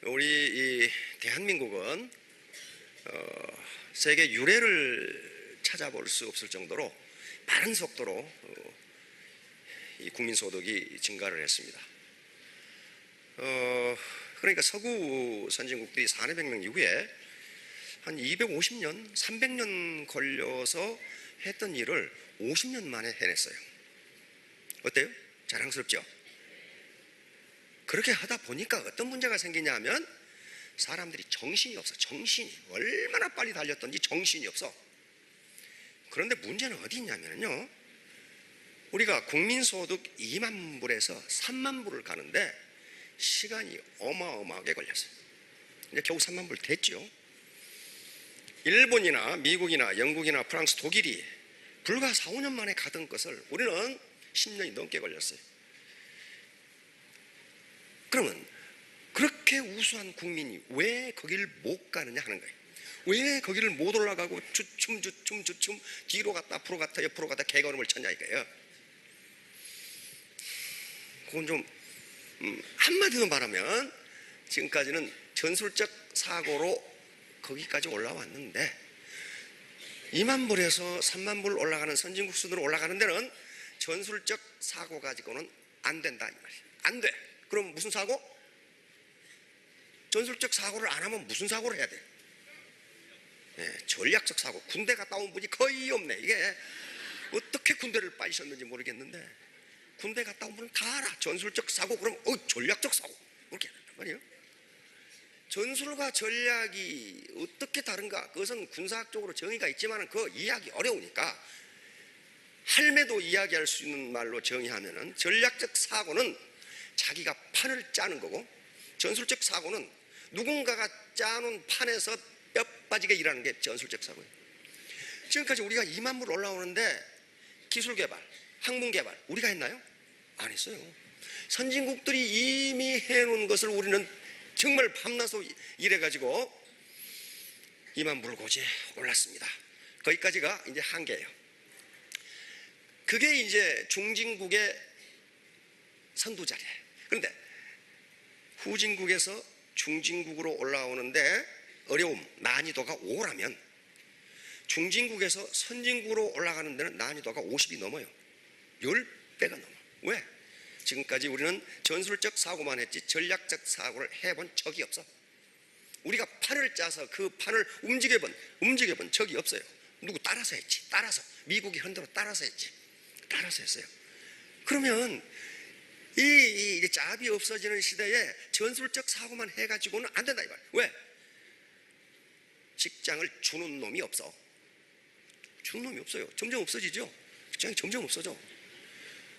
우리 이 대한민국은 세계 유례를 찾아볼 수 없을 정도로 빠른 속도로 이 국민소득이 증가를 했습니다. 그러니까 서구 선진국들이 산업혁명 이후에 한 250년, 300년 걸려서 했던 일을 50년 만에 해냈어요. 어때요? 자랑스럽죠? 그렇게 하다 보니까 어떤 문제가 생기냐 하면 사람들이 정신이 없어. 정신이 얼마나 빨리 달렸던지 정신이 없어. 그런데 문제는 어디 있냐면요, 우리가 국민소득 2만 불에서 3만 불을 가는데 시간이 어마어마하게 걸렸어요. 이제 겨우 3만 불 됐죠. 일본이나 미국이나 영국이나 프랑스, 독일이 불과 4, 5년 만에 가던 것을 우리는 10년이 넘게 걸렸어요. 그러면 그렇게 우수한 국민이 왜 거기를 못 가느냐 하는 거예요. 왜 거기를 못 올라가고 주춤 뒤로 갔다 앞으로 갔다 옆으로 갔다 개걸음을 쳤냐 이거예요. 그건 좀 한마디로 말하면 지금까지는 전술적 사고로 거기까지 올라왔는데 2만 불에서 3만 불 올라가는 선진국 수준으로 올라가는 데는 전술적 사고 가지고는 안 된다 이 말이에요. 안 돼. 그럼 무슨 사고? 전술적 사고를 안 하면 무슨 사고를 해야 돼? 네, 전략적 사고. 군대 갔다 온 분이 거의 없네. 이게 어떻게 군대를 빠지셨는지 모르겠는데 군대 갔다 온 분은 다 알아. 전술적 사고 그럼 전략적 사고 그렇게 한단 말이에요. 전술과 전략이 어떻게 다른가? 그것은 군사학적으로 정의가 있지만 그 이해하기 어려우니까 할매도 이야기할 수 있는 말로 정의하면은 전략적 사고는 자기가 판을 짜는 거고 전술적 사고는 누군가가 짜놓은 판에서 뼈 빠지게 일하는 게 전술적 사고예요. 지금까지 우리가 2만 불 올라오는데 기술 개발, 학문 개발 우리가 했나요? 안 했어요. 선진국들이 이미 해놓은 것을 우리는 정말 밤낮으로 일해가지고 2만 불 고지에 올랐습니다. 거기까지가 이제 한계예요. 그게 이제 중진국의 선두자리예요. 그런데 후진국에서 중진국으로 올라오는데 어려움, 난이도가 5라면 중진국에서 선진국으로 올라가는 데는 난이도가 50이 넘어요. 10배가 넘어. 왜? 지금까지 우리는 전술적 사고만 했지 전략적 사고를 해본 적이 없어. 우리가 판을 짜서 그 판을 움직여본 적이 없어요. 누구 따라서 했지. 따라서 미국이 현대로 따라서 했지. 따라서 했어요. 그러면 이 짭이 없어지는 시대에 전술적 사고만 해가지고는 안 된다 이거야. 왜? 직장을 주는 놈이 없어. 주는 놈이 없어요. 점점 없어지죠. 직장이 점점 없어져.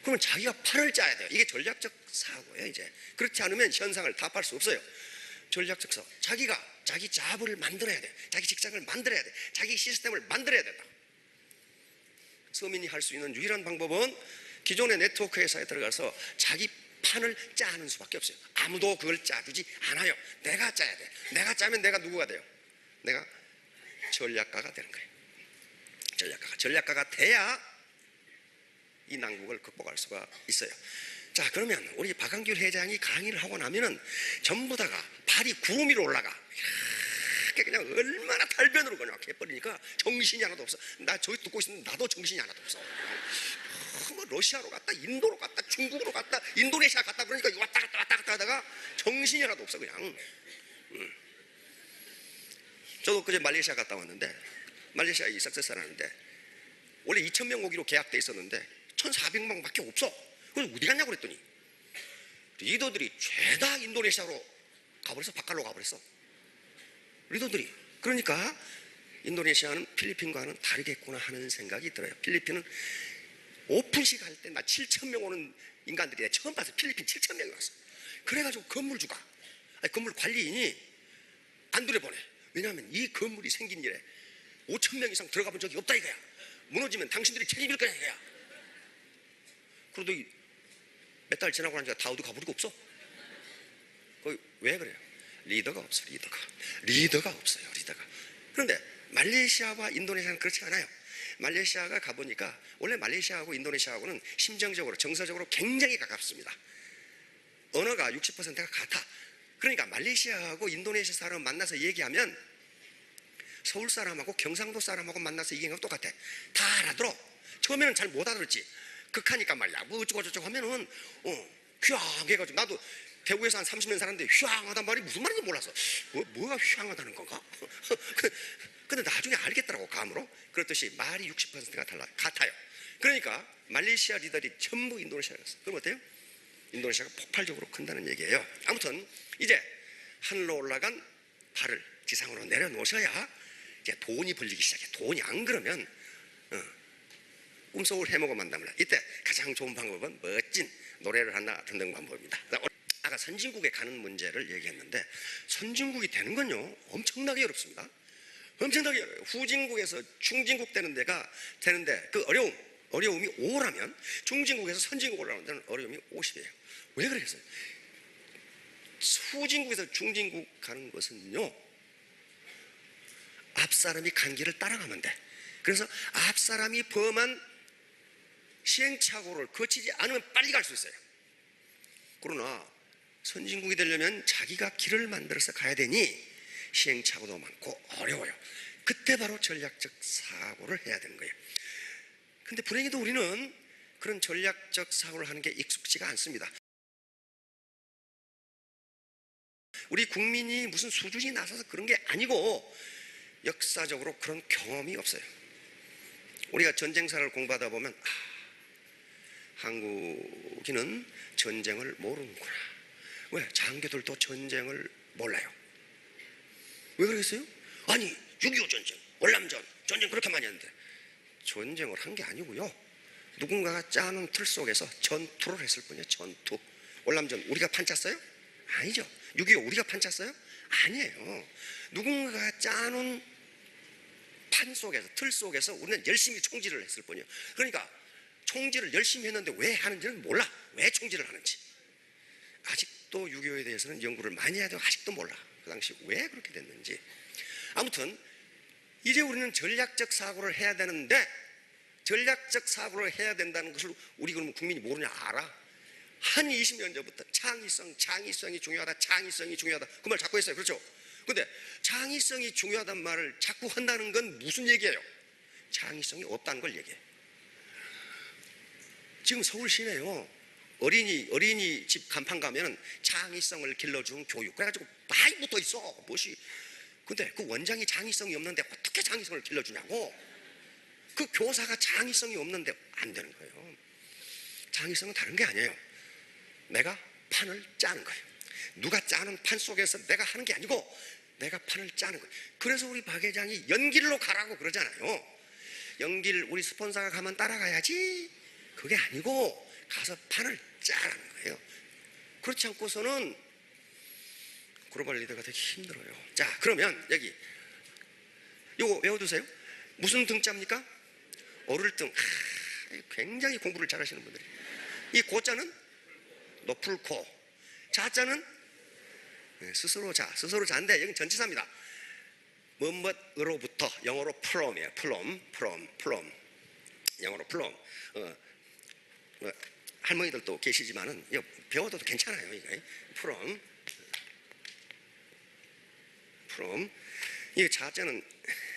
그러면 자기가 판을 짜야 돼요. 이게 전략적 사고예요. 이제 그렇지 않으면 현상을 답할 수 없어요. 전략적 사고. 자기가 자기 잡을 만들어야 돼. 자기 직장을 만들어야 돼. 자기 시스템을 만들어야 된다. 서민이 할 수 있는 유일한 방법은 기존의 네트워크 회사에 들어가서 자기 판을 짜는 수밖에 없어요. 아무도 그걸 짜주지 않아요. 내가 짜야 돼. 내가 짜면 내가 누구가 돼요? 내가 전략가가 되는 거예요. 전략가가 돼야 이 난국을 극복할 수가 있어요. 자, 그러면 우리 박한규 회장이 강의를 하고 나면은 전부 다가 발이 구름 위로 올라가. 이렇게 그냥 얼마나 달변으로 그냥 해버리니까 정신이 하나도 없어. 나 저기 듣고 있는데 나도 정신이 하나도 없어. 뭐 러시아로 갔다, 인도로 갔다, 중국으로 갔다, 인도네시아 갔다 그러니까 왔다 갔다 하다가 정신이 하나도 없어 그냥. 저도 그제 말레이시아 갔다 왔는데 말레이시아 이 석세사라는데 원래 2,000명 오기로 계약돼 있었는데 1,400명밖에 없어. 그래서 어디 갔냐고 그랬더니 리더들이 죄다 인도네시아로 가버렸어. 바칼로 가버렸어. 리더들이. 그러니까 인도네시아는 필리핀과는 다르겠구나 하는 생각이 들어요. 필리핀은 오픈식 할 때 나 7,000명 오는 인간들이 내가 처음 봤어. 필리핀 7,000명이 왔어. 그래가지고 건물주가 건물 관리인이 안 들여보내. 왜냐하면 이 건물이 생긴 일에 5,000명 이상 들어가 본 적이 없다 이거야. 무너지면 당신들이 책임질 거야 이거야. 그래도 몇 달 지나고 나니까 다 어디 가버리고 없어. 왜 그래요? 리더가 없어. 리더가 없어요. 그런데 말레이시아와 인도네시아는 그렇지 않아요. 말레이시아가 가보니까 원래 말레이시아하고 인도네시아하고는 심정적으로 정서적으로 굉장히 가깝습니다. 언어가 60%가 같아. 그러니까 말레이시아하고 인도네시아 사람 만나서 얘기하면 서울 사람하고 경상도 사람하고 만나서 얘기하는 거 똑같아. 다 알아들어. 처음에는 잘 못 알아들었지. 극하니까 말이야. 뭐 어쩌고저쩌고 하면은 휘황 해가지고, 나도 대구에서 한 30년 살았는데 휘황하단 말이 무슨 말인지 몰라서 뭐가 휘황하다는 건가? 근데 나중에 알겠더라고, 감으로. 그렇듯이 말이 60%가 같아요. 그러니까 말레이시아 리더들이 전부 인도네시아에 갔어. 그럼 어때요? 인도네시아가 폭발적으로 큰다는 얘기예요. 아무튼 이제 하늘로 올라간 발을 지상으로 내려놓으셔야 이제 돈이 벌리기 시작해. 돈이 안 그러면 꿈속을 해먹어 만답니다. 이때 가장 좋은 방법은 멋진 노래를 하나 듣는 방법입니다. 아까 선진국에 가는 문제를 얘기했는데, 선진국이 되는 건요 엄청나게 어렵습니다. 엄청나게 어려워요. 후진국에서 중진국 되는데 그 어려움이 5라면 중진국에서 선진국 올라오는 데는 어려움이 50이에요. 왜 그러겠어요? 후진국에서 중진국 가는 것은요, 앞사람이 간 길을 따라가면 돼. 그래서 앞사람이 범한 시행착오를 거치지 않으면 빨리 갈 수 있어요. 그러나 선진국이 되려면 자기가 길을 만들어서 가야 되니 시행착오도 많고 어려워요. 그때 바로 전략적 사고를 해야 되는 거예요. 근데 불행히도 우리는 그런 전략적 사고를 하는 게 익숙지가 않습니다. 우리 국민이 무슨 수준이 낮아서 그런 게 아니고 역사적으로 그런 경험이 없어요. 우리가 전쟁사를 공부하다 보면 한국인은 전쟁을 모르는구나. 왜? 장교들도 전쟁을 몰라요. 왜 그러겠어요? 아니 6.25 전쟁, 월남전 전쟁 그렇게 많이 했는데 전쟁을 한 게 아니고요, 누군가가 짜는 틀 속에서 전투를 했을 뿐이에요. 전투. 월남전 우리가 판 짰어요? 아니죠. 6.25 우리가 판 짰어요? 아니에요. 누군가가 짜는 판 속에서, 틀 속에서 우리는 열심히 총질을 했을 뿐이에요. 그러니까 총질을 열심히 했는데 왜 하는지는 몰라. 왜 총질을 하는지 아직도 6.25에 대해서는 연구를 많이 해야 되고 아직도 몰라. 그 당시 왜 그렇게 됐는지. 아무튼 이제 우리는 전략적 사고를 해야 되는데, 전략적 사고를 해야 된다는 것을 우리 그러면 국민이 모르냐? 알아. 한 20년 전부터 창의성이 중요하다, 창의성이 중요하다 그 말 자꾸 했어요. 그렇죠? 근데 창의성이 중요하단 말을 자꾸 한다는 건 무슨 얘기예요? 창의성이 없다는 걸 얘기해요. 지금 서울 시내요, 어린이집 간판 가면 창의성을 길러준 교육 그래가지고 많이 붙어 있어. 무엇이. 근데 그 원장이 창의성이 없는데 어떻게 창의성을 길러주냐고. 그 교사가 창의성이 없는데 안 되는 거예요. 창의성은 다른 게 아니에요. 내가 판을 짜는 거예요. 누가 짜는 판 속에서 내가 하는 게 아니고 내가 판을 짜는 거예요. 그래서 우리 박 회장이 연길로 가라고 그러잖아요. 연길 우리 스폰서가 가면 따라가야지. 그게 아니고 가서 판을 짜라는 거예요. 그렇지 않고서는 글로벌 리더가 되기 힘들어요. 자, 그러면 여기 요거 외워두세요. 무슨 등자입니까? 어를 등. 굉장히 공부를 잘하시는 분들이. 이 고자는 높을 코, 자자는 스스로 자인데 여기는 전치사입니다. 뭐뭐으로부터, 영어로 from이에요. from. 영어로 from. 할머니들도 계시지만은 이거 배워도 괜찮아요. 이거 from. 이 자자는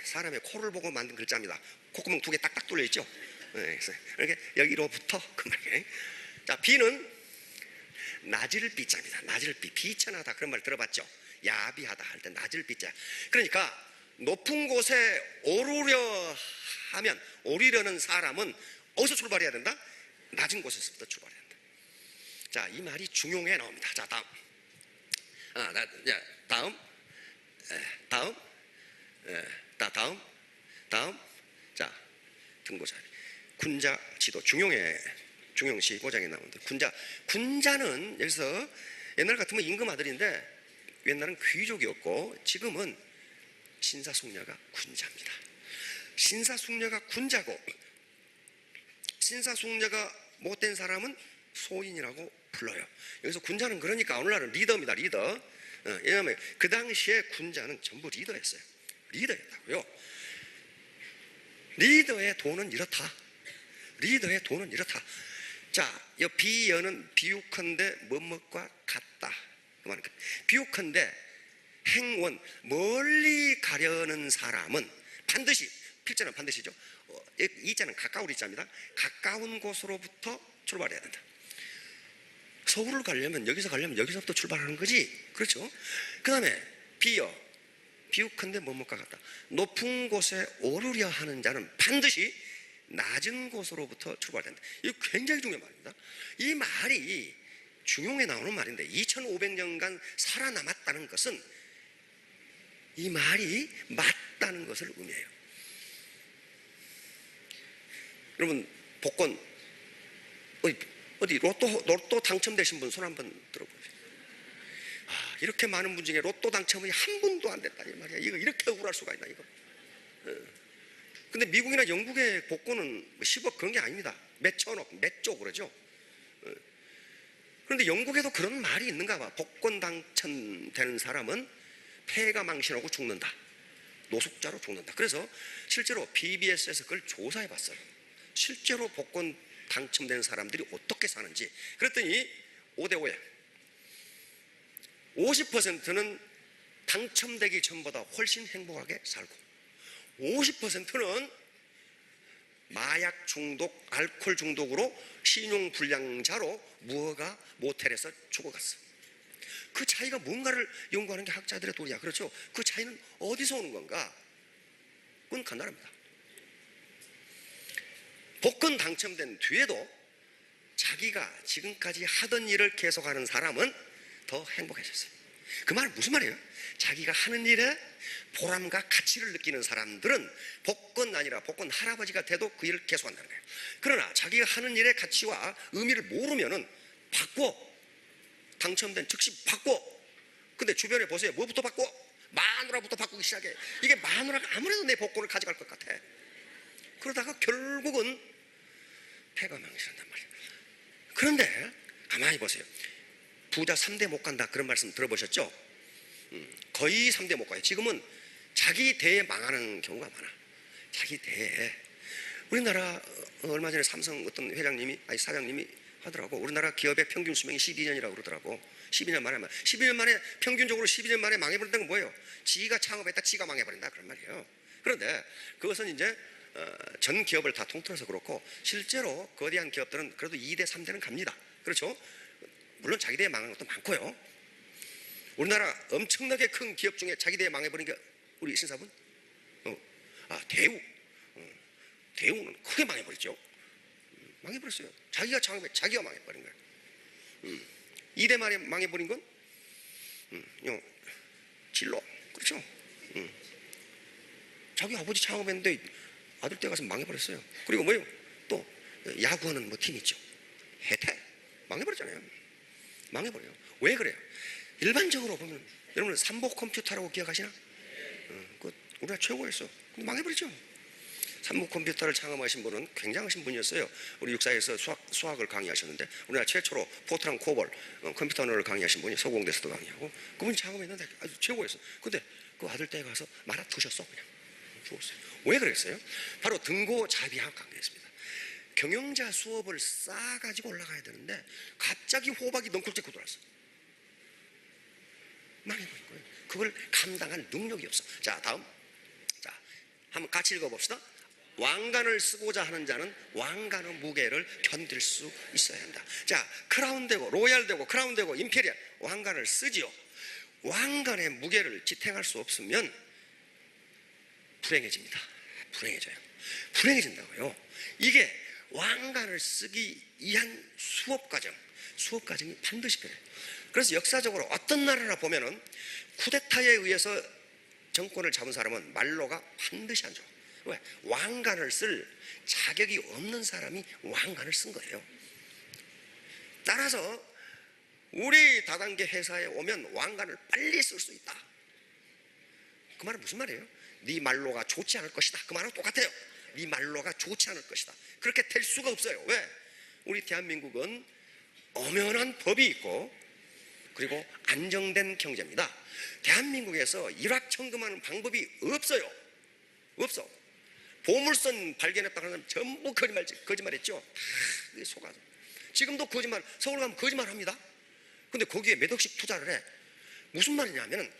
사람의 코를 보고 만든 글자입니다. 콧구멍 2개 딱딱 뚫려 있죠. 그래서 이렇게 여기로부터 그 말이에요. 자, 비는 낮을 비자입니다. 낮을 비, 비천하다 그런 말 들어봤죠? 야비하다 할 때 낮을 비자. 그러니까 높은 곳에 오르려는 사람은 어디서 출발해야 된다? 낮은 곳에서부터 출발해야 된다. 자, 이 말이 중용에 나옵니다. 자, 다음. 자, 등고자리. 군자 지도 중용시 고장에 나오는데 군자는 여기서 옛날 같으면 임금 아들인데 옛날은 귀족이었고 지금은 신사숙녀가 군자입니다. 신사숙녀가 군자고 신사숙녀가 못된 사람은 소인이라고 불러요. 여기서 군자는 그러니까 오늘날은 리더입니다. 리더. 왜냐하면 그 당시에 군자는 전부 리더였어요. 리더였다고요. 리더의 돈은 이렇다. 자, 이 비여는 비유컨대 뭐뭇과 같다. 그 말은 비유컨대 행원, 멀리 가려는 사람은 반드시, 필자는 반드시죠. 이 자는 가까울 이자입니다. 가까운 곳으로부터 출발해야 된다. 서울을 가려면, 여기서 가려면 여기서부터 출발하는 거지. 그렇죠? 그 다음에 비유컨대 뭐뭇과 같다. 높은 곳에 오르려 하는 자는 반드시 낮은 곳으로부터 출발된다. 이거 굉장히 중요한 말입니다. 이 말이 중용에 나오는 말인데 2500년간 살아남았다는 것은 이 말이 맞다는 것을 의미해요. 여러분, 복권 어디 로또 당첨되신 분 손 한번 들어보세요. 이렇게 많은 분 중에 로또 당첨이 한 분도 안 됐다 이 말이야. 이거 이렇게 억울할 수가 있나 이거. 근데 미국이나 영국의 복권은 10억 그런 게 아닙니다. 몇 천억, 몇 조 그러죠. 그런데 영국에도 그런 말이 있는가 봐. 복권 당첨되는 사람은 폐가 망신하고 죽는다. 노숙자로 죽는다. 그래서 실제로 BBS에서 그걸 조사해 봤어요. 실제로 복권 당첨된 사람들이 어떻게 사는지. 그랬더니 5대5에 50%는 당첨되기 전보다 훨씬 행복하게 살고 50%는 마약 중독, 알코올 중독으로 신용불량자로 무허가 모텔에서 죽어갔어. 그 차이가 뭔가를 연구하는 게 학자들의 도리야. 그렇죠? 그 차이는 어디서 오는 건가? 그건 간단합니다. 복권 당첨된 뒤에도 자기가 지금까지 하던 일을 계속하는 사람은 더 행복해졌어요. 그 말은 무슨 말이에요? 자기가 하는 일에 보람과 가치를 느끼는 사람들은 복권 아니라 복권 할아버지가 돼도 그 일을 계속한다는 거예요. 그러나 자기가 하는 일의 가치와 의미를 모르면은 바꿔. 당첨된 즉시 바꿔. 근데 주변에 보세요. 뭐부터 바꿔? 마누라부터 바꾸기 시작해. 이게 마누라가 아무래도 내 복권을 가져갈 것 같아. 그러다가 결국은 폐가 망신한단 말이에요. 그런데 가만히 보세요. 부자 3대 못 간다 그런 말씀 들어보셨죠? 거의 3대 못 가요. 지금은 자기 대에 망하는 경우가 많아. 자기 대에. 우리나라 얼마 전에 삼성 어떤 회장님이 아니 사장님이 하더라고. 우리나라 기업의 평균 수명이 12년이라고 그러더라고. 12년 만에 평균적으로 12년 만에 망해버린다는 건 뭐예요? 지가 창업했다 지가 망해버린다 그런 말이에요. 그런데 그것은 이제 전 기업을 다 통틀어서 그렇고 실제로 거대한 기업들은 그래도 2대 3대는 갑니다. 그렇죠? 물론 자기 대에 망한 것도 많고요. 우리나라 엄청나게 큰 기업 중에 자기 대에 망해버린 게 우리 신사분? 대우. 대우는 크게 망해버렸죠. 망해버렸어요. 자기가 창업해 자기가 망해버린 거예요. 2대 만에 망해버린 건 진로. 그렇죠? 자기 아버지 창업했는데 아들 때 가서 망해버렸어요. 그리고 뭐예요? 또 야구하는 뭐 팀 있죠. 혜태 망해버렸잖아요. 망해버려요. 왜 그래요? 일반적으로 보면 여러분 삼보 컴퓨터라고 기억하시나? 그 우리나라 최고였어. 근데 망해버렸죠. 삼보 컴퓨터를 창업하신 분은 굉장하신 분이었어요. 우리 육사에서 수학을 강의하셨는데 우리나라 최초로 포트랑 코볼 컴퓨터 언어를 강의하신 분이 서공대에서도 강의하고 그분이 창업했는데 아주 최고였어. 근데 그 아들 때 가서 말아 두셨어. 그냥 죽었어요. 왜 그랬어요? 바로 등고자비학 관계였습니다. 경영자 수업을 쌓아가지고 올라가야 되는데 갑자기 호박이 넝쿨 찍고 들어왔어. 망해버린 거예요. 그걸 감당할 능력이 없어. 자, 다음. 자, 한번 같이 읽어봅시다. 왕관을 쓰고자 하는 자는 왕관의 무게를 견딜 수 있어야 한다. 자, 크라운 되고 로얄 되고 크라운 되고 임페리얼 왕관을 쓰지요. 왕관의 무게를 지탱할 수 없으면 불행해집니다. 불행해진다고요. 이게 왕관을 쓰기 위한 수업 과정이 반드시 필요해요. 그래서 역사적으로 어떤 나라나 보면은 쿠데타에 의해서 정권을 잡은 사람은 말로가 반드시 안 좋아. 왜? 왕관을 쓸 자격이 없는 사람이 왕관을 쓴 거예요. 따라서 우리 다단계 회사에 오면 왕관을 빨리 쓸 수 있다. 그 말은 무슨 말이에요? 네 말로가 좋지 않을 것이다. 그 말은 똑같아요. 네 말로가 좋지 않을 것이다. 그렇게 될 수가 없어요. 왜? 우리 대한민국은 엄연한 법이 있고 그리고 안정된 경제입니다. 대한민국에서 일확천금하는 방법이 없어요. 없어. 보물선 발견했다고 하는 전부 거짓말했죠. 다 속아서. 지금도 거짓말, 서울 가면 거짓말 합니다. 근데 거기에 몇 억씩 투자를 해. 무슨 말이냐면은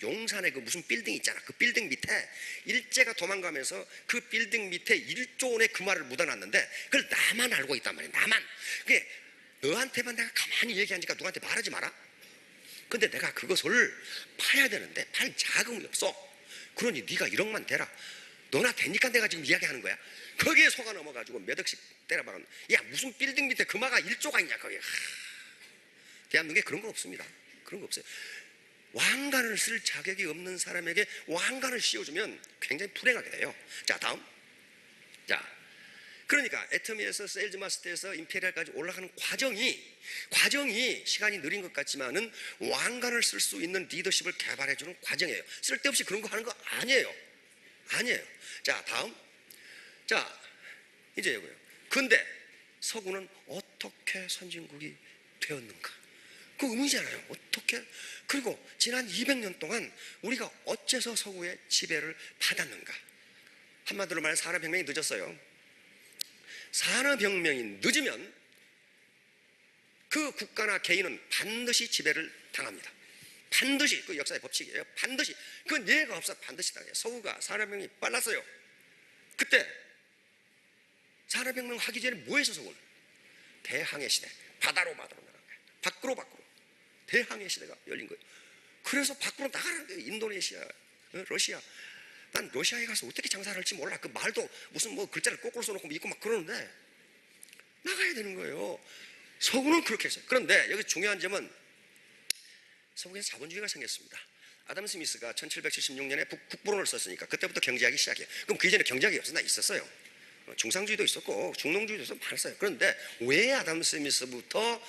용산에 그 무슨 빌딩 있잖아. 그 빌딩 밑에 일제가 도망가면서 그 빌딩 밑에 1조 원의 금화를 묻어놨는데 그걸 나만 알고 있단 말이야. 나만. 그게 너한테만 내가 가만히 얘기하니까 누구한테 말하지 마라. 근데 내가 그것을 파야 되는데 팔 자금이 없어. 그러니 네가 1억만 대라. 너나 되니까 내가 지금 이야기하는 거야. 거기에 속아 넘어가지고 몇 억씩 때려박은. 야, 무슨 빌딩 밑에 금화가 1조가 있냐 거기. 대한민국에 그런 거 없습니다. 그런 거 없어요. 왕관을 쓸 자격이 없는 사람에게 왕관을 씌워주면 굉장히 불행하게 돼요. 자, 다음. 자, 그러니까 애터미에서 세일즈 마스터에서 임페리얼까지 올라가는 과정이 시간이 느린 것 같지만은 왕관을 쓸 수 있는 리더십을 개발해주는 과정이에요. 쓸데없이 그런 거 하는 거 아니에요. 자, 다음. 자, 이제 이거예요. 근데 서구는 어떻게 선진국이 되었는가? 그 의미잖아요. 어떻게? 그리고 지난 200년 동안 우리가 어째서 서구의 지배를 받았는가? 한마디로 말해 산업혁명이 늦었어요. 산업혁명이 늦으면 그 국가나 개인은 반드시 지배를 당합니다. 반드시. 그 역사의 법칙이에요. 반드시. 그건 예가 없어. 반드시 당해요. 서구가 산업혁명이 빨랐어요. 그때 산업혁명 하기 전에 뭐 했어 서구는? 대항해 시대. 바다로 나가는 거예요. 밖으로 대항해 시대가 열린 거예요. 그래서 밖으로 나가라는 거예요. 인도네시아, 러시아. 난 러시아에 가서 어떻게 장사를 할지 몰라. 그 말도 무슨 뭐 글자를 거꾸로 써놓고 있고 막 그러는데 나가야 되는 거예요. 서구는 그렇게 했어요. 그런데 여기 중요한 점은 서구에서 자본주의가 생겼습니다. 아담 스미스가 1776년에 국부론을 썼으니까 그때부터 경제학이 시작해요. 그럼 그 이전에 경제학이 없었나? 있었어요. 중상주의도 있었고 중농주의도 있었고 많았어요. 그런데 왜 아담 스미스부터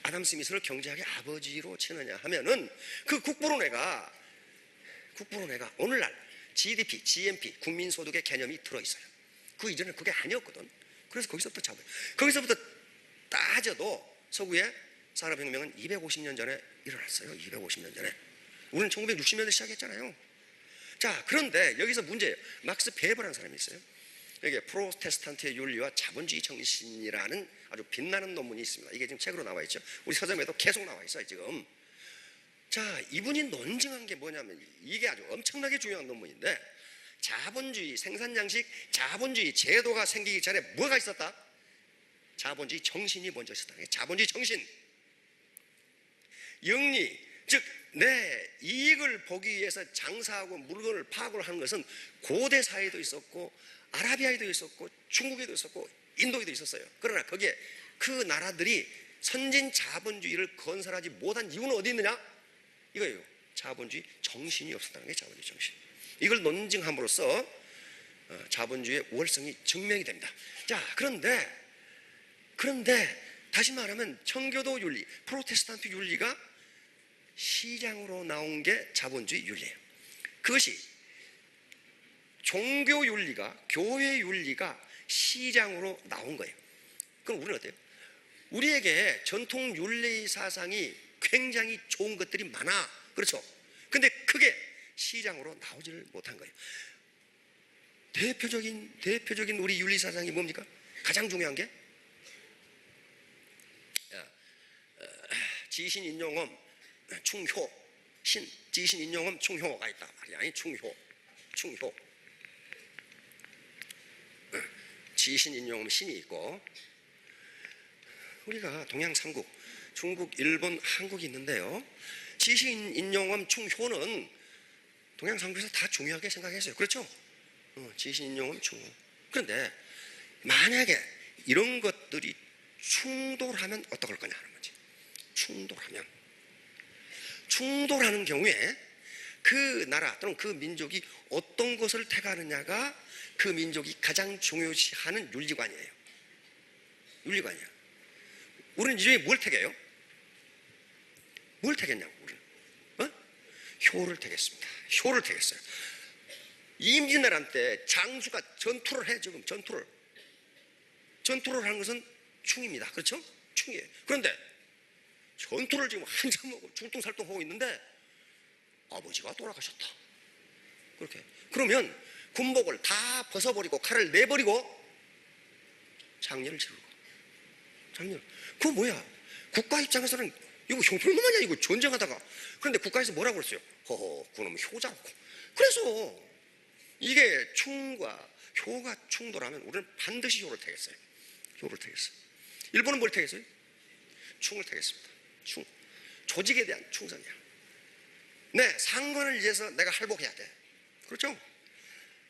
아담 스미스를 경제학의 아버지로 치느냐 하면은 그 국부론회가 오늘날 GDP, GNP, 국민소득의 개념이 들어있어요. 그 이전에는 그게 아니었거든. 그래서 거기서부터 따져도 서구의 산업혁명은 250년 전에 일어났어요. 250년 전에. 우리는 1960년대 시작했잖아요. 자, 그런데 여기서 문제예요. 막스 베버라는 사람이 있어요. 여기 프로테스탄트의 윤리와 자본주의 정신이라는 아주 빛나는 논문이 있습니다. 이게 지금 책으로 나와 있죠. 우리 서점에도 계속 나와 있어요 지금. 자, 이분이 논증한 게 뭐냐면 이게 아주 엄청나게 중요한 논문인데, 자본주의 생산양식, 자본주의 제도가 생기기 전에 뭐가 있었다? 자본주의 정신이 먼저 있었다. 자본주의 정신, 영리, 즉 내 이익을 보기 위해서 장사하고 물건을 파악을 하는 것은 고대 사회도 있었고 아라비아에도 있었고 중국에도 있었고 인도에도 있었어요. 그러나 거기에 그 나라들이 선진 자본주의를 건설하지 못한 이유는 어디 있느냐? 이거예요. 자본주의 정신이 없었다는 게 자본주의 정신. 이걸 논증함으로써 자본주의의 우월성이 증명이 됩니다. 자, 그런데 다시 말하면 청교도 윤리, 프로테스탄트 윤리가 시장으로 나온 게 자본주의 윤리예요. 그것이 종교 윤리가, 교회 윤리가 시장으로 나온 거예요. 그럼 우리는 어때요? 우리에게 전통 윤리 사상이 굉장히 좋은 것들이 많아. 그렇죠? 근데 그게 시장으로 나오지를 못한 거예요. 대표적인 우리 윤리 사상이 뭡니까? 가장 중요한 게 지신인용엄 충효, 지신인용엄 충효가 있다 말이야. 아니 충효. 지신인용엄 신이 있고, 우리가 동양 삼국, 중국, 일본, 한국이 있는데요. 지신인용엄 충효는 동양 삼국에서 다 중요하게 생각했어요. 그렇죠? 지신인용엄 충효. 그런데 만약에 이런 것들이 충돌하면 어떡할 거냐 하는 거지. 충돌하는 경우에 그 나라 또는 그 민족이 어떤 것을 택하느냐가 그 민족이 가장 중요시하는 윤리관이에요. 윤리관이야. 우리는 이 중에 뭘 택해요? 뭘 택했냐고 우리는. 효를 택했습니다. 효를 택했어요. 임진왜란 때 장수가 전투를 해. 지금 전투를 하는 것은 충입니다. 그렇죠? 충이에요. 그런데 전투를 지금 한참 하고 중통살동하고 있는데 아버지가 돌아가셨다. 그렇게. 그러면 군복을 다 벗어버리고 칼을 내버리고 장례를 치르고. 장례. 그거 뭐야? 국가 입장에서는 이거 형편놈 아니야? 이거 전쟁하다가. 그런데 국가에서 뭐라고 그랬어요? 허허, 그놈 효자고. 그래서 이게 충과 효가 충돌하면 우리는 반드시 효를 타겠어요. 효를 타겠어요. 일본은 뭘 타겠어요? 충을 타겠습니다. 충. 조직에 대한 충성이야. 네, 상관을 위해서 내가 할복해야 돼. 그렇죠?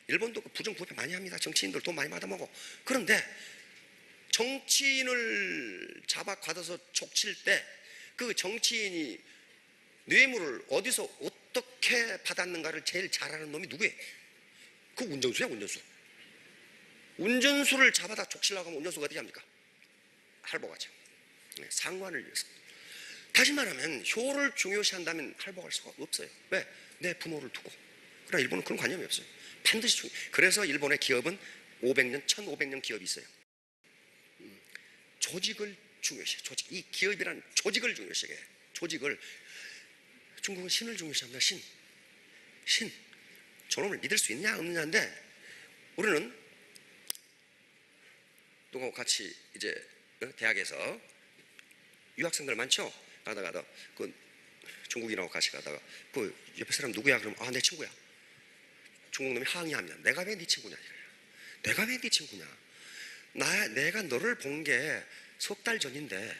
일본도 부정부패 많이 합니다. 정치인들 돈 많이 받아먹어. 그런데 정치인을 잡아 가둬서 족칠 때 그 정치인이 뇌물을 어디서 어떻게 받았는가를 제일 잘 아는 놈이 누구예요? 그 운전수야, 운전수. 운전수를 잡아다 족치려고 하면 운전수가 어떻게 합니까? 할복하죠. 네, 상관을 위해서. 다시 말하면 효를 중요시한다면 할복할 수가 없어요. 왜? 내 부모를 두고. 그러나 일본은 그런 관념이 없어요. 반드시 중요. 그래서 일본의 기업은 500년, 1500년 기업이 있어요. 조직을 중요시해. 조직. 이 기업이란 조직을 중요시해. 조직을. 중국은 신을 중요시합니다. 신. 저놈을 믿을 수 있냐 없느냐인데 우리는 누구하고 같이 이제 대학에서 유학생들 많죠. 가다가 그 중국인하고 같이 가다가 그 옆에 사람 누구야? 그러면 아, 내 친구야. 중국 놈이 항의하면 내가 왜 네 친구냐 이거야. 내가 왜 네 친구냐. 내가 너를 본 게 석 달 전인데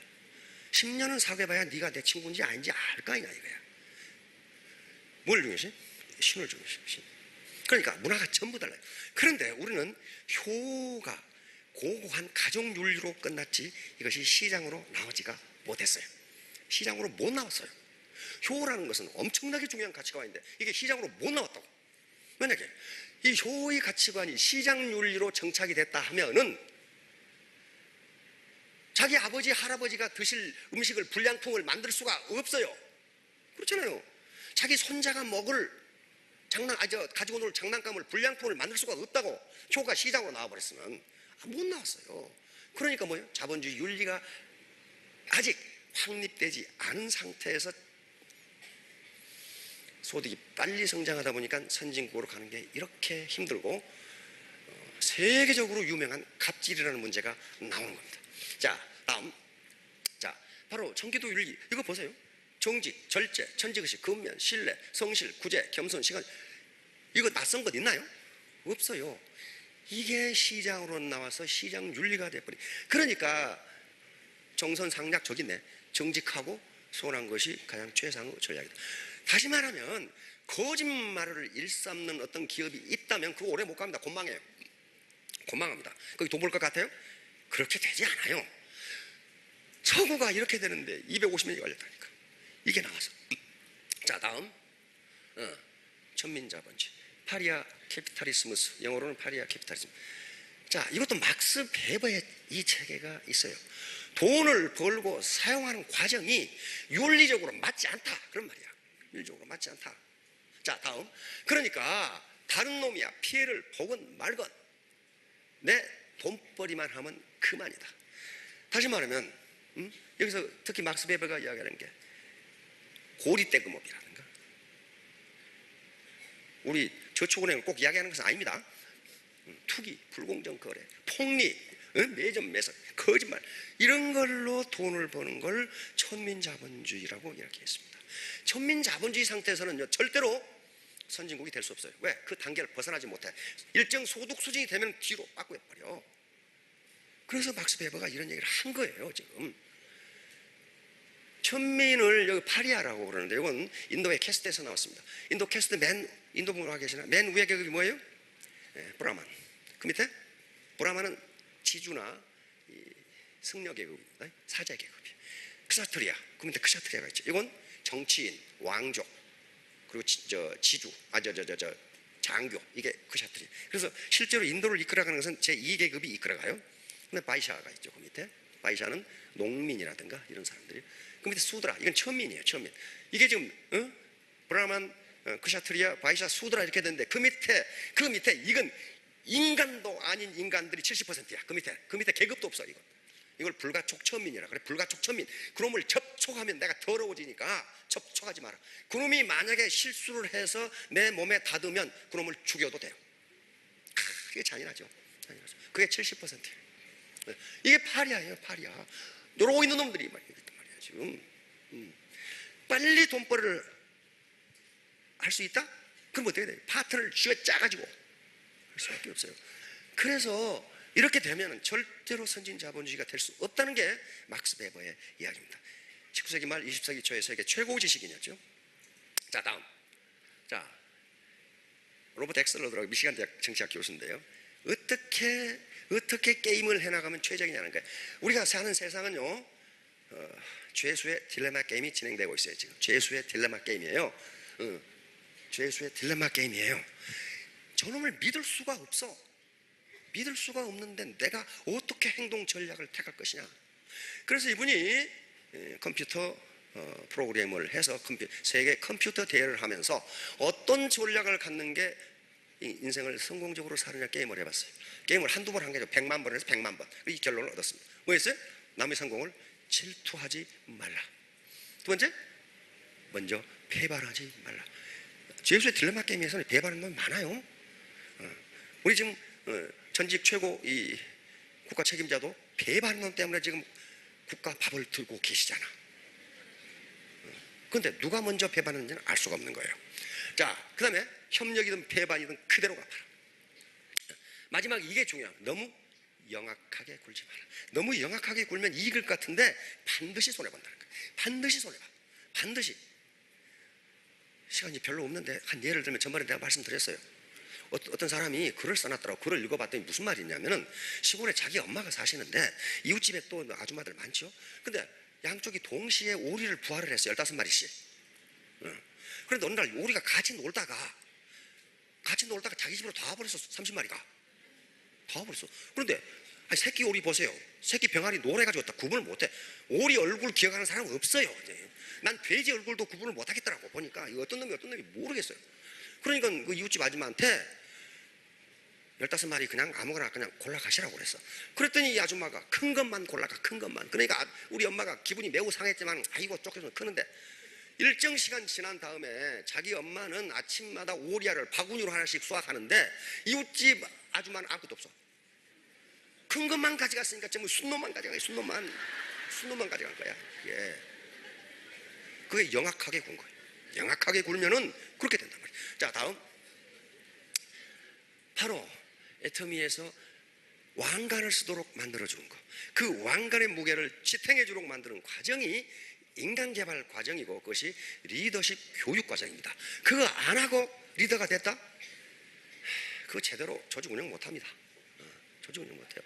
10년은 사귀어봐야 네가 내 친구인지 아닌지 알 거 아니냐 이거야. 뭘 중요시? 신을 중요시. 신. 그러니까 문화가 전부 달라요. 그런데 우리는 효가 고고한 가정윤리로 끝났지 이것이 시장으로 나오지가 못했어요. 시장으로 못 나왔어요. 효라는 것은 엄청나게 중요한 가치관인데 이게 시장으로 못 나왔다고. 만약에 이 효의 가치관이 시장윤리로 정착이 됐다 하면은 자기 아버지 할아버지가 드실 음식을 불량통을 만들 수가 없어요. 그렇잖아요. 자기 손자가 먹을 가지고 놀 장난감을 불량통을 만들 수가 없다고. 효가 시장으로 나와버렸으면 못 나왔어요. 그러니까 뭐예요? 자본주의 윤리가 아직 확립되지 않은 상태에서 소득이 빨리 성장하다 보니까 선진국으로 가는 게 이렇게 힘들고 세계적으로 유명한 갑질이라는 문제가 나오는 겁니다. 자, 다음. 자, 바로 청기도 윤리. 이거 보세요. 정직, 절제, 천지의식, 근면, 신뢰, 성실, 구제, 겸손, 시간. 이거 낯선 것 있나요? 없어요. 이게 시장으로 나와서 시장 윤리가 돼버리. 그러니까 정선상략 저기 있네. 정직하고 선한 것이 가장 최상의 전략이다. 다시 말하면 거짓말을 일삼는 어떤 기업이 있다면 그거 오래 못 갑니다. 곤망해요. 곤망합니다. 거기 돈 벌 것 같아요? 그렇게 되지 않아요. 서구가 이렇게 되는데 250년이 걸렸다니까. 이게 나와서. 자, 다음. 천민자본주의. 파리아 캐피탈리스무스. 영어로는 파리아 캐피탈리즘. 자, 이것도 막스 베버의 이 체계가 있어요. 돈을 벌고 사용하는 과정이 윤리적으로 맞지 않다. 그런 말이야. 윤리적으로 맞지 않다. 자, 다음. 그러니까 다른 놈이야 피해를 보건 말건 내 돈벌이만 하면 그만이다. 다시 말하면 여기서 특히 막스 베버가 이야기하는 게 고리대금업이라든가 우리 저축은행을 꼭 이야기하는 것은 아닙니다. 투기, 불공정 거래, 폭리, 매점 매석, 거짓말 이런 걸로 돈을 버는 걸 천민자본주의라고 이야기했습니다. 천민자본주의 상태에서는 절대로 선진국이 될 수 없어요. 왜? 그 단계를 벗어나지 못해. 일정 소득 수준이 되면 뒤로 빠꾸해버려. 그래서 막스 베버가 이런 얘기를 한 거예요. 지금 천민을 여기 파리아라고 그러는데 이건 인도의 캐스트에서 나왔습니다. 인도 캐스트 인도 분으로 계시나? 맨 위에 계급이 뭐예요? 브라만. 그 밑에 브라만은 지주나 승려 계급입니다. 사제 계급이. 크사트리아. 그 밑에 크사트리아가 있죠. 이건 정치인, 왕족, 그리고 지주, 장교. 이게 크사트리아. 그래서 실제로 인도를 이끌어가는 것은 제2계급이 이끌어가요. 근데 바이샤가 있죠. 그 밑에. 바이샤는 농민이라든가 이런 사람들이. 그 밑에 수드라. 이건 천민이에요. 천민. 이게 지금 브라만, 크샤트리아, 바이샤, 수드라 이렇게 되는데 그 밑에 이건 인간도 아닌 인간들이 70%야. 그 밑에 계급도 없어. 이걸 불가촉 천민이라 그래. 불가촉 천민. 그놈을 접촉하면 내가 더러워지니까 접촉하지 마라. 그놈이 만약에 실수를 해서 내 몸에 닿으면 그놈을 죽여도 돼요. 이게 잔인하죠. 그게 70%예요. 이게 파리야예요, 파리야. 이러고 있는 놈들이 말이야, 지금. 빨리 돈벌이를 할 수 있다? 그럼 어떻게 돼요? 파트를 쥐어 짜가지고 할 수밖에 없어요. 그래서 이렇게 되면 절대로 선진 자본주의가 될 수 없다는 게 막스 베버의 이야기입니다. 19세기 말 20세기 초의 세계 최고 지식인이었죠. 자, 다음. 자, 로버트 엑슬러드라고 미시간 대학 정치학 교수인데요. 어떻게 게임을 해나가면 최적이냐는 거예요. 우리가 사는 세상은요, 죄수의 딜레마 게임이 진행되고 있어요. 지금 죄수의 딜레마 게임이에요. 죄수의 딜레마 게임이에요. 저놈을 믿을 수가 없어. 믿을 수가 없는데 내가 어떻게 행동 전략을 택할 것이냐. 그래서 이분이 컴퓨터 프로그램을 해서 세계 컴퓨터 대회를 하면서 어떤 전략을 갖는 게 인생을 성공적으로 사느냐 게임을 해봤어요. 게임을 한두 번 한 게 아니라 100만 번에서 100만 번. 이 결론을 얻었습니다. 뭐였어요? 남의 성공을 질투하지 말라. 두 번째, 먼저 배반하지 말라. 죄수의 딜레마 게임에서는 배반하는 놈이 많아요. 우리 지금 전직 최고 이 국가 책임자도 배반하는 놈 때문에 지금 국가 밥을 들고 계시잖아. 그런데 누가 먼저 배반하는지는 알 수가 없는 거예요. 자, 그 다음에 협력이든 배반이든 그대로 갚아라. 마지막 이게 중요해요. 너무 영악하게 굴지 마라. 너무 영악하게 굴면 이익을 것 같은데 반드시 손해본다는 거예요. 반드시 손해봐. 반드시. 시간이 별로 없는데 한 예를 들면 전번에 내가 말씀드렸어요. 어떤 사람이 글을 써놨더라고. 글을 읽어봤더니 무슨 말이 있냐면은 시골에 자기 엄마가 사시는데 이웃집에 또 아줌마들 많죠. 근데 양쪽이 동시에 오리를 부화를 했어요. 15마리씩. 그런데 어느 날 오리가 같이 놀다가 자기 집으로 다 와버렸어. 30마리가 다 와버렸어. 그런데 새끼 오리 보세요. 새끼 병아리 노래가지고 다 구분을 못해. 오리 얼굴 기억하는 사람은 없어요. 난 돼지 얼굴도 구분을 못하겠더라고. 보니까 이거 어떤 놈이 모르겠어요. 그러니까 그 이웃집 아줌마한테 15마리 그냥 아무거나 그냥 골라 가시라고 그랬어. 그랬더니 이 아줌마가 큰 것만 골라가. 큰 것만. 그러니까 우리 엄마가 기분이 매우 상했지만 아이고 쫓겨서 크는데 일정 시간 지난 다음에 자기 엄마는 아침마다 오리알을 바구니로 하나씩 수확하는데 이웃집 아줌마는 아무것도 없어. 큰 것만 가져갔으니까 전부 순놈만 가져간 거야. 순놈만 가져간 거야. 예. 그게 영악하게 군 거예요. 영악하게 굴면은 그렇게 된단 말이에요. 자, 다음. 바로 애터미에서 왕관을 쓰도록 만들어주는 거. 그 왕관의 무게를 지탱해 주도록 만드는 과정이 인간개발 과정이고 그것이 리더십 교육 과정입니다. 그거 안 하고 리더가 됐다? 그거 제대로 조직 운영 못합니다. 조직 운영 못해요.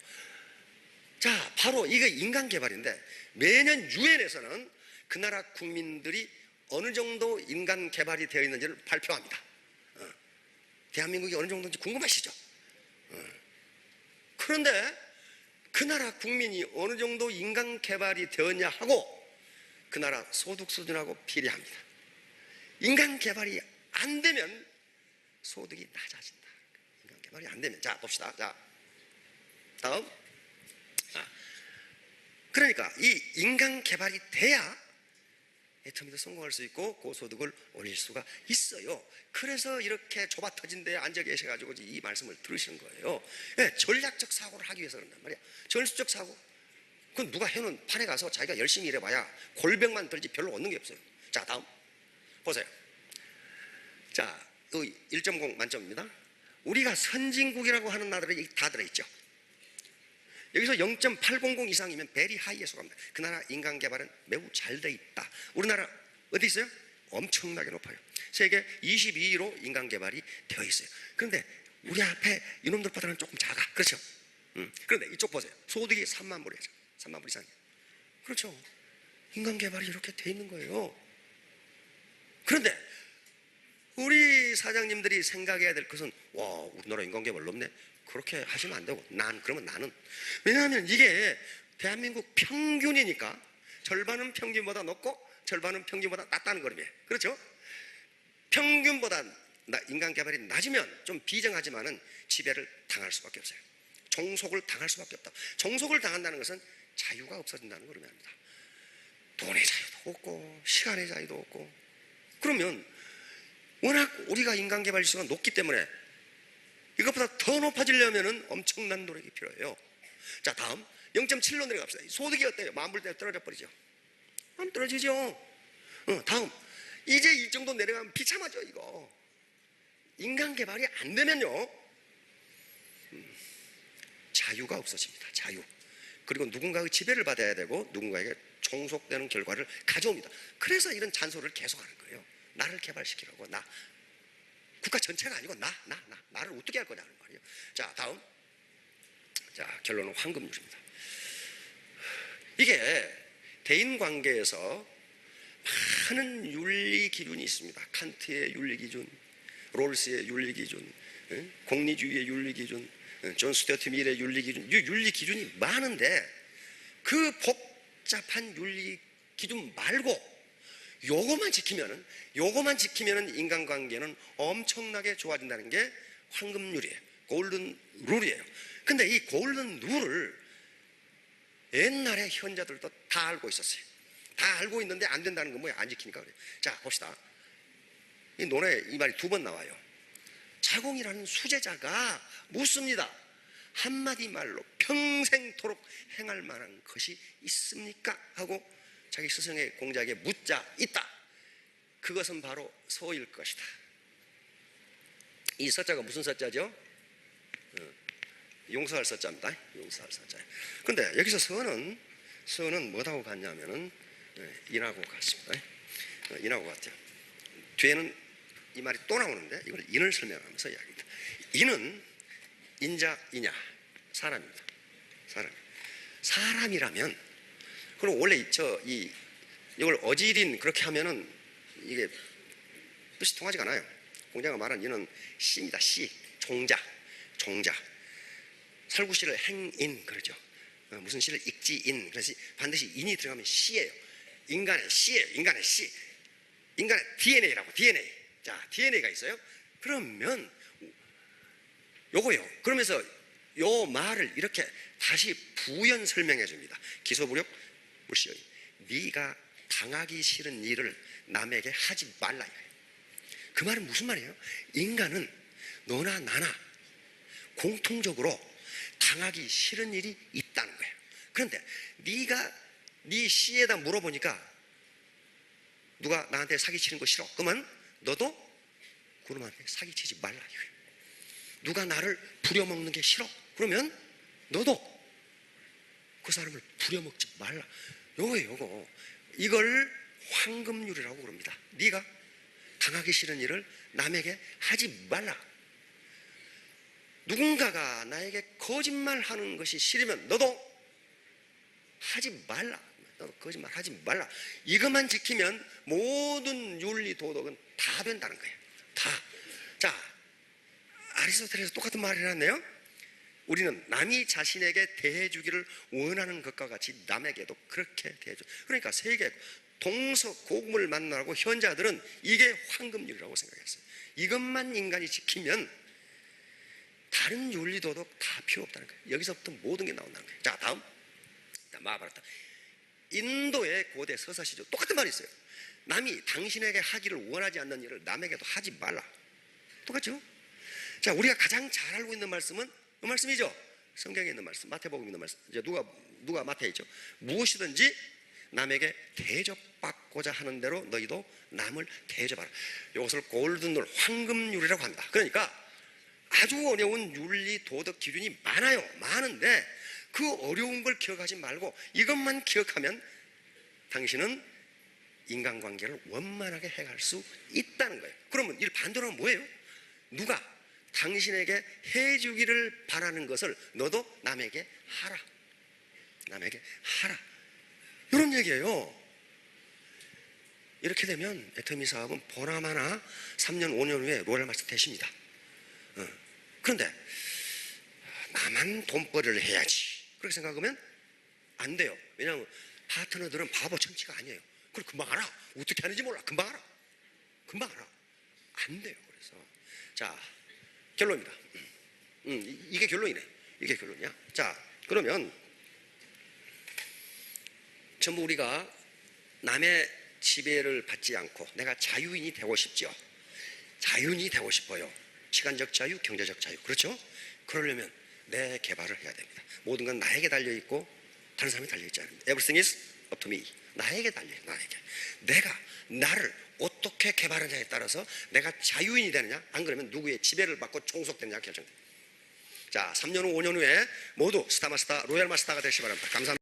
자, 바로 이게 인간개발인데 매년 유엔에서는 그 나라 국민들이 어느 정도 인간개발이 되어 있는지를 발표합니다. 대한민국이 어느 정도인지 궁금하시죠? 그런데 그 나라 국민이 어느 정도 인간개발이 되었냐 하고 그 나라 소득 수준하고 비례합니다. 인간개발이 안 되면 소득이 낮아진다. 인간개발이 안 되면. 자, 봅시다. 자, 다음. 그러니까 이 인간개발이 돼야 애터미도 성공할 수 있고 고소득을 올릴 수가 있어요. 그래서 이렇게 좁아 터진 데에 앉아 계셔가지고 이 말씀을 들으시는 거예요. 네, 전략적 사고를 하기 위해서 그런단 말이야. 전술적 사고. 그건 누가 해놓은 판에 가서 자기가 열심히 일해봐야 골병만 들지 별로 얻는 게 없어요. 자, 다음 보세요. 자, 1.0 만점입니다. 우리가 선진국이라고 하는 나라들이 다 들어있죠. 여기서 0.800 이상이면 베리 하이에 속합니다. 그 나라 인간개발은 매우 잘 돼 있다. 우리나라 어디 있어요? 엄청나게 높아요. 세계 22위로 인간개발이 되어 있어요. 그런데 우리 앞에 이놈들보다는 조금 작아. 그렇죠? 그런데 이쪽 보세요. 소득이 3만 불이죠. 3만 불 이상이에요. 그렇죠? 인간개발이 이렇게 돼 있는 거예요. 그런데 우리 사장님들이 생각해야 될 것은 와, 우리나라 인간개발 높네. 그렇게 하시면 안 되고 그러면 나는 왜냐하면 이게 대한민국 평균이니까 절반은 평균보다 높고 절반은 평균보다 낮다는 거예요. 그렇죠? 평균보다 인간개발이 낮으면 좀 비정하지만은 지배를 당할 수밖에 없어요. 종속을 당할 수밖에 없다. 종속을 당한다는 것은 자유가 없어진다는 걸 의미합니다. 돈의 자유도 없고 시간의 자유도 없고. 그러면 워낙 우리가 인간개발 지수가 높기 때문에 이것보다 더 높아지려면 엄청난 노력이 필요해요. 자, 다음 0.7로 내려갑시다. 소득이 어때요? 만불대 떨어져 버리죠. 안 떨어지죠. 다음, 이제 이 정도 내려가면 비참하죠. 이거 인간 개발이 안 되면요, 자유가 없어집니다. 자유. 그리고 누군가의 지배를 받아야 되고 누군가에게 종속되는 결과를 가져옵니다. 그래서 이런 잔소리를 계속하는 거예요. 나를 개발시키라고. 나 국가 전체가 아니고 나를 어떻게 할 거냐는 말이에요. 자, 다음. 자, 결론은 황금률입니다. 이게 대인관계에서 많은 윤리 기준이 있습니다. 칸트의 윤리 기준, 롤스의 윤리 기준, 공리주의의 윤리 기준, 존 스튜어트 밀의 윤리 기준, 이 윤리 기준이 많은데 그 복잡한 윤리 기준 말고 요거만 지키면은 인간관계는 엄청나게 좋아진다는 게 황금률이에요. 골든 룰이에요. 근데 이 골든 룰을 옛날에 현자들도 다 알고 있었어요. 다 알고 있는데 안 된다는 건 뭐야? 안 지키니까 그래요. 자, 봅시다. 이 논에 이 말이 두 번 나와요. 자공이라는 수제자가 묻습니다. 한마디 말로 평생토록 행할 만한 것이 있습니까? 하고 자기 스승의 공자에게 묻자. 있다. 그것은 바로 서일 것이다. 이 서자가 무슨 서자죠? 용서할 서자입니다. 용서할 서자. 근데 여기서 서는 뭐라고 같냐면은 인하고 같습니다. 인하고 같아요. 뒤에는 이 말이 또 나오는데 이걸 인을 설명하면서 이야기합니다. 인은 인자, 이냐, 사람입니다. 사람이라면, 그리고 원래 이걸 어지린 그렇게 하면은 이게 뜻이 통하지가 않아요. 공자가 말한 인은 씨입니다. 씨, 종자. 살구시를 행인 그러죠. 무슨 시를 익지인. 그래서 반드시 인이 들어가면 씨예요. 인간의 씨예요. 인간의 씨. 인간의 DNA라고. DNA. 자, DNA가 있어요. 그러면 요거요. 그러면서 요 말을 이렇게 다시 부연 설명해 줍니다. 기소부력 물시여인. 네가 당하기 싫은 일을 남에게 하지 말라. 그 말은 무슨 말이에요? 인간은 너나 나나 공통적으로 당하기 싫은 일이 있다는 거예요. 그런데 네가 네 씨에다 물어보니까 누가 나한테 사기치는 거 싫어? 그러면 너도 그놈한테 사기치지 말라. 누가 나를 부려먹는 게 싫어? 그러면 너도 그 사람을 부려먹지 말라. 요거 이걸 황금률이라고 그럽니다. 네가 당하기 싫은 일을 남에게 하지 말라. 누군가가 나에게 거짓말하는 것이 싫으면 너도 하지 말라. 너도 거짓말 하지 말라. 이것만 지키면 모든 윤리 도덕은 다 된다는 거예요. 다. 자, 아리스토텔에서 똑같은 말을 해놨네요. 우리는 남이 자신에게 대해주기를 원하는 것과 같이 남에게도 그렇게 대해줘. 그러니까 세계 동서고금을 만나고 현자들은 이게 황금률이라고 생각했어요. 이것만 인간이 지키면 다른 윤리도덕 다 필요 없다는 거예요. 여기서부터 모든 게 나온다는 거예요. 자, 다음. 마하바라타. 인도의 고대 서사시죠. 똑같은 말이 있어요. 남이 당신에게 하기를 원하지 않는 일을 남에게도 하지 말라. 똑같죠? 자, 우리가 가장 잘 알고 있는 말씀은 그 말씀이죠. 성경에 있는 말씀, 마태복음에 있는 말씀. 이제 누가 마태에 있죠. 무엇이든지 남에게 대접받고자 하는 대로 너희도 남을 대접하라. 이것을 골든룰, 황금률이라고 한다. 그러니까 아주 어려운 윤리 도덕 기준이 많은데 그 어려운 걸 기억하지 말고 이것만 기억하면 당신은 인간관계를 원만하게 해갈 수 있다는 거예요. 그러면 이 반대로 하면 뭐예요? 누가 당신에게 해주기를 바라는 것을 너도 남에게 하라. 남에게 하라. 이런 얘기예요. 이렇게 되면 애터미 사업은 보나마나 3년 5년 후에 로얄 마스터 되십니다. 그런데 나만 돈벌이를 해야지 그렇게 생각하면 안 돼요. 왜냐하면 파트너들은 바보 천치가 아니에요. 그걸 금방 알아. 어떻게 하는지 몰라. 금방 알아. 안 돼요. 그래서 자, 결론입니다. 이게 결론이네. 이게 결론이야. 자, 그러면 전부 우리가 남의 지배를 받지 않고 내가 자유인이 되고 싶죠. 자유인이 되고 싶어요. 시간적 자유, 경제적 자유. 그렇죠? 그러려면 내 개발을 해야 됩니다. 모든 건 나에게 달려있고 다른 사람이 달려있지 않습니다. Everything is up to me. 나에게 달려요. 나에게. 내가 나를 어떻게 개발하느냐에 따라서 내가 자유인이 되느냐, 안 그러면 누구의 지배를 받고 종속되느냐 결정됩니다. 자, 3년 후 5년 후에 모두 스타마스터 로얄 마스터가 되시기 바랍니다. 감사합니다.